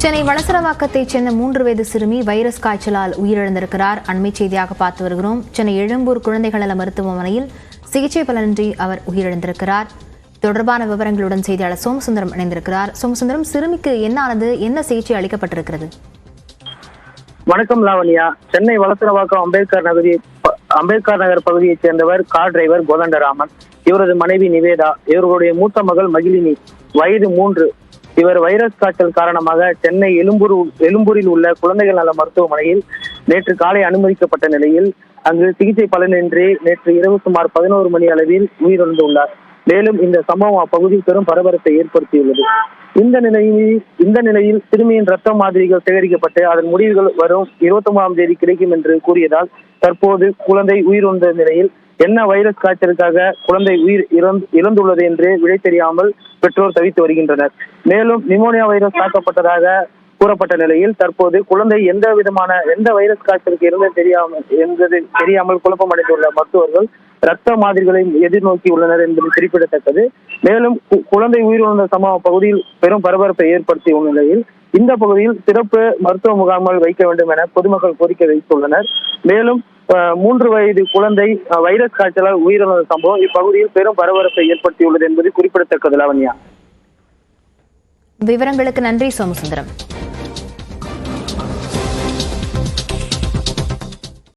சென்னை வளசரவாக்கத்தைச் சேர்ந்த 3 வயது சிறுமி வைரஸ் காய்ச்சலால் உயிரிழந்திருக்கிறார். அண்மை செய்தியாக பார்த்து வருகிறோம். சென்னை எழும்பூர் குழந்தைகள் நல மருத்துவமனையில் சிகிச்சை பலனின்றி அவர் உயிரிழந்திருக்கிறார். தொடர்பான விவரங்களுடன் செய்தியாளர் சோமசுந்தரம் இணைந்திருக்கிறார். சோமசுந்தரம், சிறுமிக்கு என்ன ஆனது, என்ன சிகிச்சை அளிக்கப்பட்டிருக்கிறது? வணக்கம் லாவண்யா. சென்னை வளசரவாக்கம் அம்பேத்கர் நகர் பகுதியைச் சேர்ந்தவர் கார் டிரைவர் கோதண்டராமன். இவரது மனைவி நிவேதா, இவர்களுடைய மூத்த மகள் மகிழினி, வயது 3. இவர் வைரஸ் காய்ச்சல் காரணமாக சென்னை எழும்பூரில் உள்ள குழந்தைகள் நல மருத்துவமனையில் நேற்று காலை அனுமதிக்கப்பட்ட நிலையில் அங்கு சிகிச்சை பலனின்றி நேற்று இரவு சுமார் 11 மணி அளவில் உயிரிழந்துள்ளார். மேலும் இந்த சம்பவம் அப்பகுதியில் பெரும் பரபரப்பை ஏற்படுத்தியுள்ளது. இந்த நிலையில் சிறுமியின் ரத்த மாதிரிகள் சேகரிக்கப்பட்டு அதன் முடிவுகள் வரும் 29ஆம் தேதி கிடைக்கும் என்று கூறியதால் தற்போது குழந்தை உயிரிழந்த நிலையில் என்ன வைரஸ் காய்ச்சலுக்காக குழந்தை இறந்துள்ளது என்று விடை தெரியாமல் பெற்றோர் தவித்து வருகின்றனர். மேலும் நிமோனியா வைரஸ் தாக்கப்பட்டதாக கூறப்பட்ட நிலையில் தற்போது குழந்தை எந்த வைரஸ் காய்ச்சலுக்கு என்பது தெரியாமல் குழப்பம் அடைந்துள்ள மருத்துவர்கள் ரத்த மாதிரிகளை எதிர்நோக்கி உள்ளனர் என்பது குறிப்பிடத்தக்கது. மேலும் குழந்தை உயிரிழந்த சம்பவ பகுதியில் பெரும் பரபரப்பை ஏற்படுத்திய நிலையில் இந்த பகுதியில் சிறப்பு மருத்துவ முகாம்கள் வைக்க வேண்டும் என பொதுமக்கள் கோரிக்கை வைத்துள்ளனர். மேலும் 3 வயது குழந்தை வைரஸ் காய்ச்சலால் உயிரிழந்த சம்பவம் இப்பகுதியில் பெரும் பரபரப்பை ஏற்படுத்தியுள்ளது என்பது குறிப்பிடத்தக்கது. லாவண்யா, விவரங்களுக்கு நன்றி சோமசுந்தரம்.